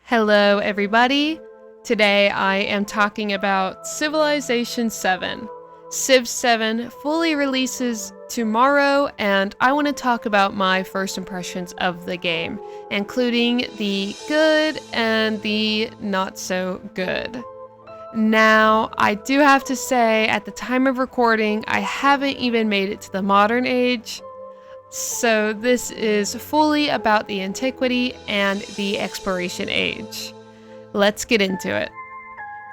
Hello, everybody. Today I am talking about Civilization VII. Civ 7 fully releases tomorrow, and I want to talk about my first impressions of the game, including the good and the not so good. Now, I do have to say, at the time of recording, I haven't even made it to the modern age. So this is fully about the Antiquity and the Exploration Age. Let's get into it.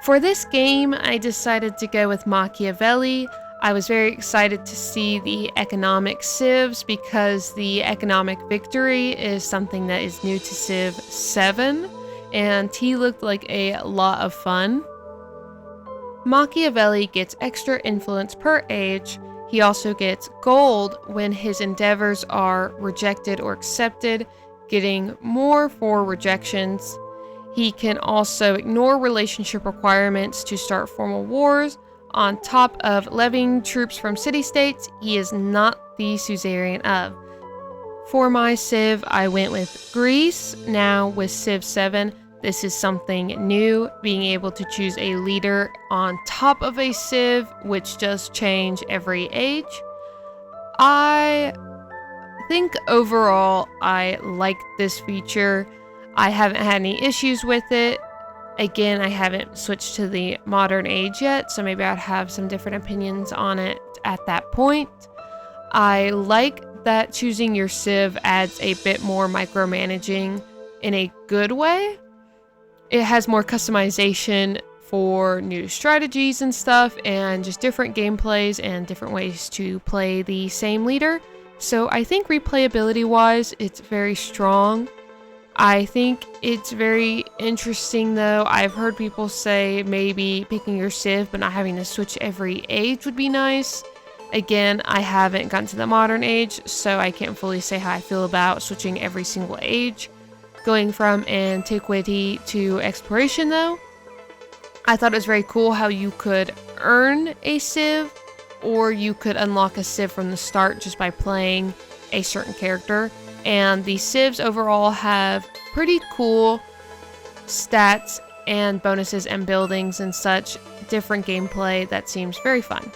For this game, I decided to go with Machiavelli. I was very excited to see the economic civs because the economic victory is something that is new to Civ 7, and he looked like a lot of fun. Machiavelli gets extra influence per age. He also gets gold when his endeavors are rejected or accepted, getting more for rejections. He can also ignore relationship requirements to start formal wars. On top of levying troops from city-states, he is not the suzerain of. For my Civ, I went with Greece. Now with Civ 7, this is something new, being able to choose a leader on top of a Civ, which does change every age. I think overall I like this feature. I haven't had any issues with it. Again, I haven't switched to the modern age yet, so maybe I'd have some different opinions on it at that point. I like that choosing your Civ adds a bit more micromanaging in a good way. It has more customization for new strategies and stuff, and just different gameplays and different ways to play the same leader. So I think replayability-wise, it's very strong. I think it's very interesting though. I've heard people say maybe picking your Civ but not having to switch every age would be nice. Again, I haven't gotten to the modern age, so I can't fully say how I feel about switching every single age. Going from Antiquity to Exploration though, I thought it was very cool how you could earn a Civ, or you could unlock a Civ from the start just by playing a certain character. And the Civs overall have pretty cool stats and bonuses and buildings and such, different gameplay that seems very fun.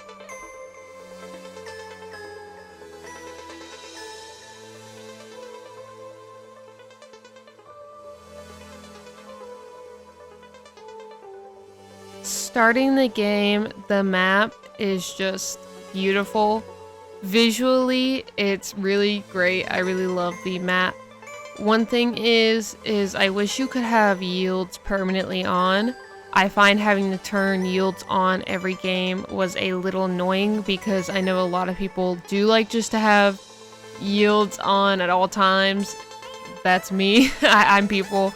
Starting the game, the map is just beautiful. Visually, it's really great. I really love the map. One thing is I wish you could have yields permanently on. I find having to turn yields on every game was a little annoying because I know a lot of people do like just to have yields on at all times. That's me. I'm people.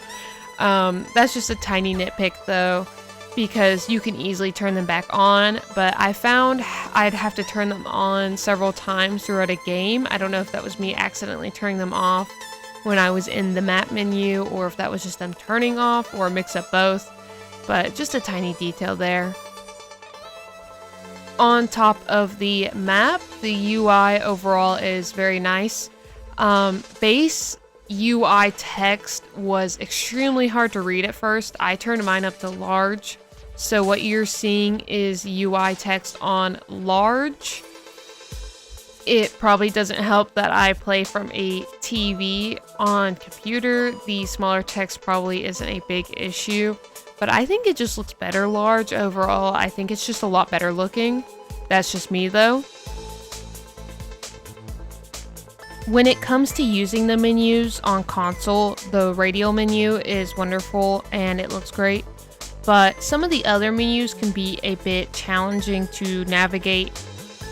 That's just a tiny nitpick though, because you can easily turn them back on, but I found I'd have to turn them on several times throughout a game. I don't know if that was me accidentally turning them off when I was in the map menu, or if that was just them turning off, or a mix of both, but just a tiny detail there. On top of the map, the UI overall is very nice. Base UI text was extremely hard to read at first. I turned mine up to large. So what you're seeing is UI text on large. It probably doesn't help that I play from a TV on computer. The smaller text probably isn't a big issue, but I think it just looks better large overall. I think it's just a lot better looking. That's just me though. When it comes to using the menus on console, the radial menu is wonderful and it looks great. But some of the other menus can be a bit challenging to navigate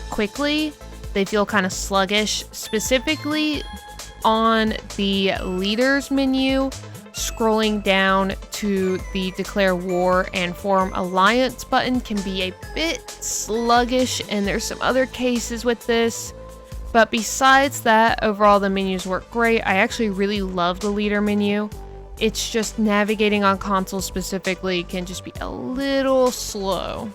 quickly. They feel kind of sluggish, specifically on the leaders menu. Scrolling down to the declare war and form alliance button can be a bit sluggish, and there's some other cases with this. But besides that, overall the menus work great. I actually really love the leader menu. It's just navigating on console specifically can just be a little slow.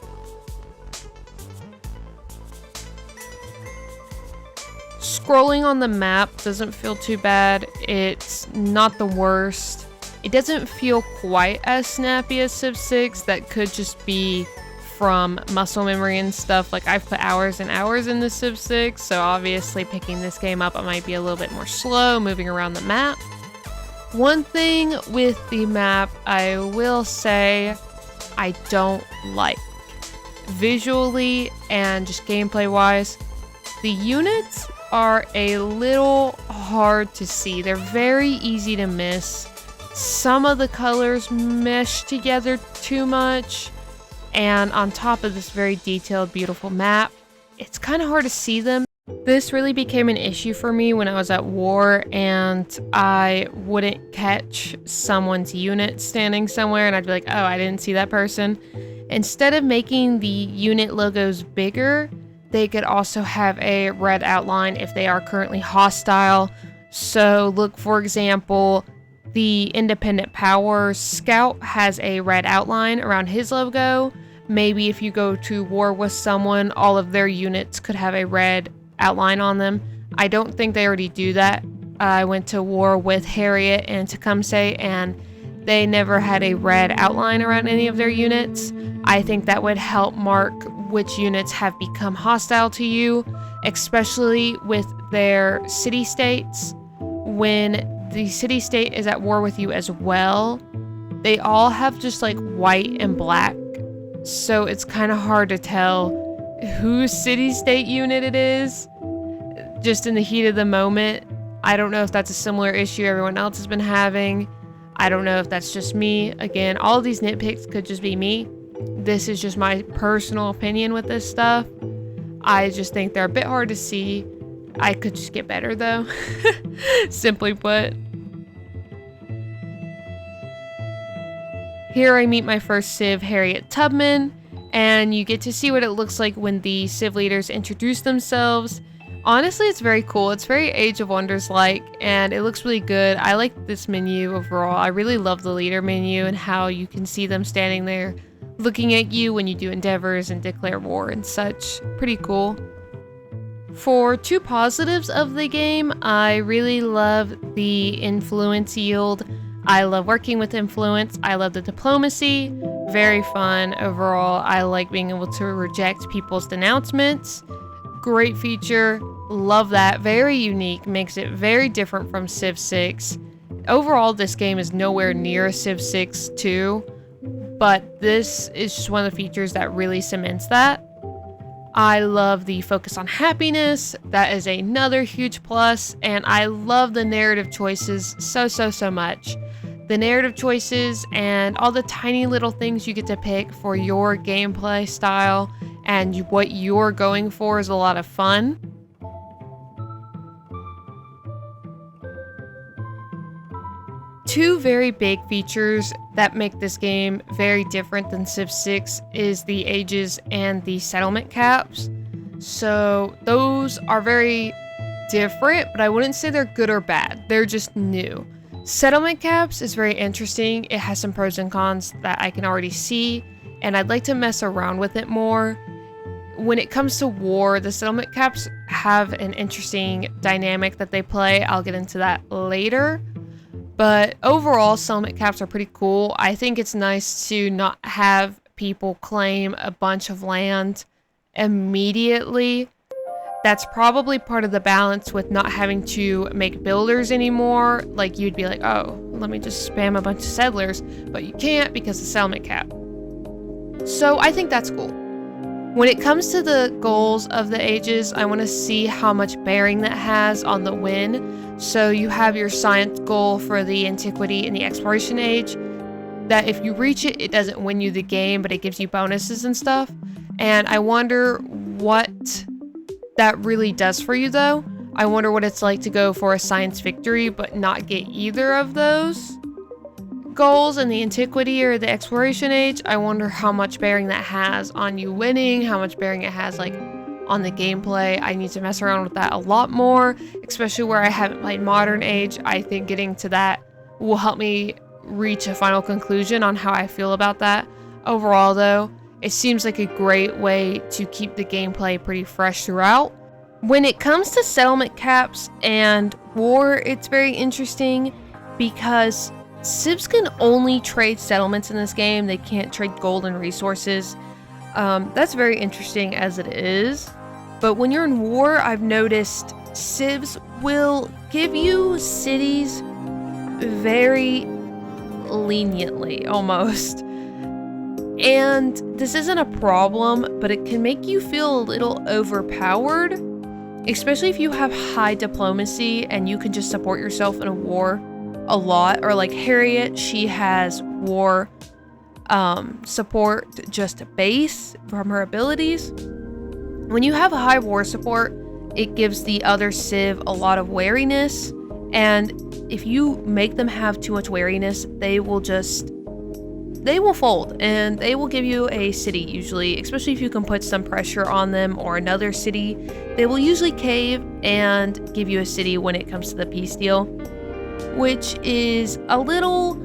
Scrolling on the map doesn't feel too bad. It's not the worst. It doesn't feel quite as snappy as Civ 6. That could just be from muscle memory and stuff. Like, I've put hours and hours into Civ 6, so obviously picking this game up, I might be a little bit more slow moving around the map. One thing with the map I will say I don't like, visually and just gameplay wise, the units are a little hard to see. They're very easy to miss. Some of the colors mesh together too much, and on top of this very detailed, beautiful map, it's kind of hard to see them. This really became an issue for me when I was at war and I wouldn't catch someone's unit standing somewhere, and I'd be like, oh, I didn't see that person. Instead of making the unit logos bigger, they could also have a red outline if they are currently hostile. So look, for example, the Independent Power Scout has a red outline around his logo. Maybe if you go to war with someone, all of their units could have a red outline on them. I don't think they already do that. I went to war with Harriet and Tecumseh, and they never had a red outline around any of their units. I think that would help mark which units have become hostile to you, especially with their city-states. When the city-state is at war with you as well, they all have just like white and black. So it's kind of hard to tell whose city-state unit it is just in the heat of the moment. I don't know if that's a similar issue everyone else has been having. I don't know if that's just me. Again, all of these nitpicks could just be me. This is just my personal opinion with this stuff. I just think they're a bit hard to see. I could just get better though, simply put. Here I meet my first Civ, Harriet Tubman, and you get to see what it looks like when the Civ leaders introduce themselves. Honestly, it's very cool. It's very Age of Wonders-like, and it looks really good. I like this menu overall. I really love the leader menu and how you can see them standing there looking at you when you do endeavors and declare war and such. Pretty cool. For two positives of the game, I really love the influence yield. I love working with influence. I love the diplomacy. Very fun overall. I like being able to reject people's denouncements. Great feature. Love that. Very unique. Makes it very different from Civ 6. Overall, this game is nowhere near Civ 6 2, but this is just one of the features that really cements that. I love the focus on happiness. That is another huge plus, and I love the narrative choices so much. The narrative choices and all the tiny little things you get to pick for your gameplay style and what you're going for is a lot of fun. Two very big features that make this game very different than Civ 6 is the ages and the settlement caps. So those are very different, but I wouldn't say they're good or bad. They're just new. Settlement caps is very interesting. It has some pros and cons that I can already see, and I'd like to mess around with it more. When it comes to war, the settlement caps have an interesting dynamic that they play. I'll get into that later. But overall, settlement caps are pretty cool. I think it's nice to not have people claim a bunch of land immediately. That's probably part of the balance with not having to make builders anymore. Like, you'd be like, oh, let me just spam a bunch of settlers. But you can't because of the settlement cap. So I think that's cool. When it comes to the goals of the ages, I want to see how much bearing that has on the win. So you have your science goal for the Antiquity and the Exploration age, that if you reach it, it doesn't win you the game, but it gives you bonuses and stuff. And I wonder what that really does for you though. I wonder what it's like to go for a science victory, but not get either of those goals in the Antiquity or the Exploration age. I wonder how much bearing that has on you winning, how much bearing it has like on the gameplay. I need to mess around with that a lot more, especially where I haven't played Modern Age. I think getting to that will help me reach a final conclusion on how I feel about that. Overall though, it seems like a great way to keep the gameplay pretty fresh throughout. When it comes to settlement caps and war, it's very interesting because Civs can only trade settlements in this game. They can't trade gold and resources. That's very interesting as it is. But when you're in war, I've noticed civs will give you cities very leniently, almost. And this isn't a problem, but it can make you feel a little overpowered, especially if you have high diplomacy and you can just support yourself in a war a lot. Or like Harriet, she has war support just base from her abilities. When you have a high war support, it gives the other civ a lot of wariness, and if you make them have too much wariness, they will fold and they will give you a city usually, especially if you can put some pressure on them or another city. They will usually cave and give you a city when it comes to the peace deal, which is a little,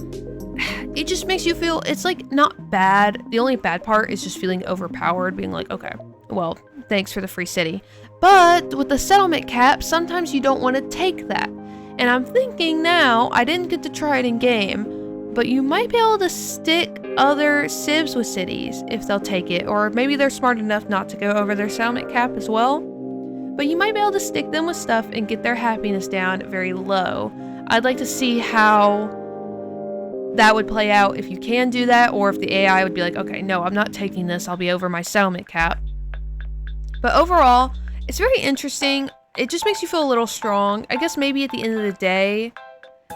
it just makes you feel, it's like not bad. The only bad part is just feeling overpowered, being like, okay, well, thanks for the free city. But with the settlement cap, sometimes you don't want to take that. And I'm thinking now, I didn't get to try it in game, but you might be able to stick other civs with cities if they'll take it, or maybe they're smart enough not to go over their settlement cap as well. But you might be able to stick them with stuff and get their happiness down very low. I'd like to see how that would play out if you can do that, or if the AI would be like, okay, no, I'm not taking this, I'll be over my settlement cap. But overall, it's very interesting. It just makes you feel a little strong. I guess maybe at the end of the day,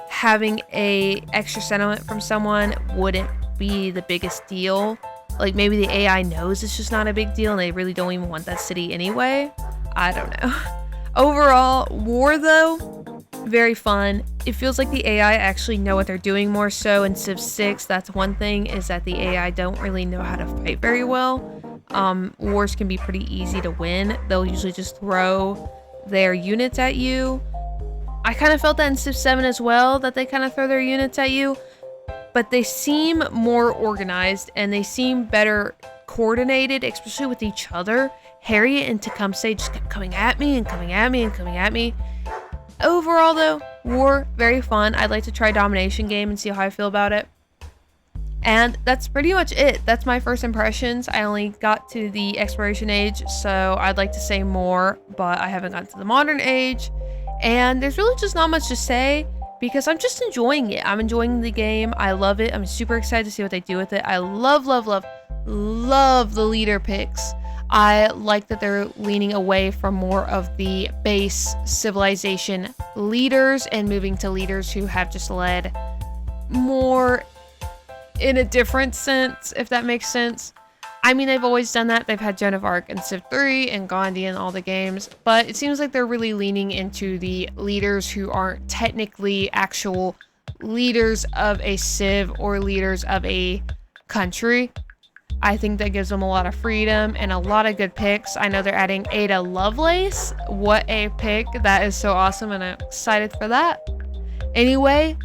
having a extra settlement from someone wouldn't be the biggest deal. Like maybe the AI knows it's just not a big deal and they really don't even want that city anyway. I don't know. Overall, war though, very fun. It feels like the AI actually know what they're doing more so. In Civ 6, that's one thing, is that the AI don't really know how to fight very well. Wars can be pretty easy to win. They'll usually just throw their units at you. I kind of felt that in Civ 7 as well, that they kind of throw their units at you, but they seem more organized and they seem better coordinated, especially with each other. Harriet and Tecumseh just kept coming at me and coming at me and coming at me. Overall though, war, very fun. I'd like to try domination game and see how I feel about it. And that's pretty much it. That's my first impressions. I only got to the exploration age, so I'd like to say more, but I haven't gotten to the modern age. And there's really just not much to say because I'm just enjoying it. I'm enjoying the game. I love it. I'm super excited to see what they do with it. I love the leader picks. I like that they're leaning away from more of the base civilization leaders and moving to leaders who have just led more in a different sense, if that makes sense. I mean, they've always done that. They've had Joan of Arc in Civ 3 and Gandhi in all the games, but it seems like they're really leaning into the leaders who aren't technically actual leaders of a civ or leaders of a country. I think that gives them a lot of freedom and a lot of good picks. I know they're adding Ada Lovelace. What a pick. That is so awesome, and I'm excited for that. Anyway,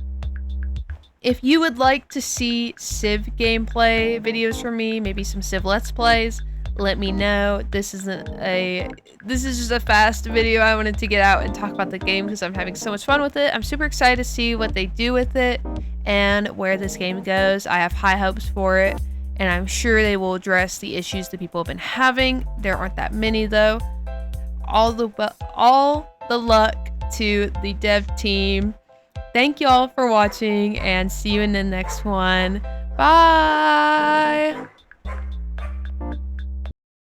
if you would like to see Civ gameplay videos from me, maybe some Civ Let's Plays, let me know. This is just a fast video. I wanted to get out and talk about the game because I'm having so much fun with it. I'm super excited to see what they do with it and where this game goes. I have high hopes for it, and I'm sure they will address the issues that people have been having. There aren't that many though. All the luck to the dev team. Thank you all for watching, and see you in the next one. Bye!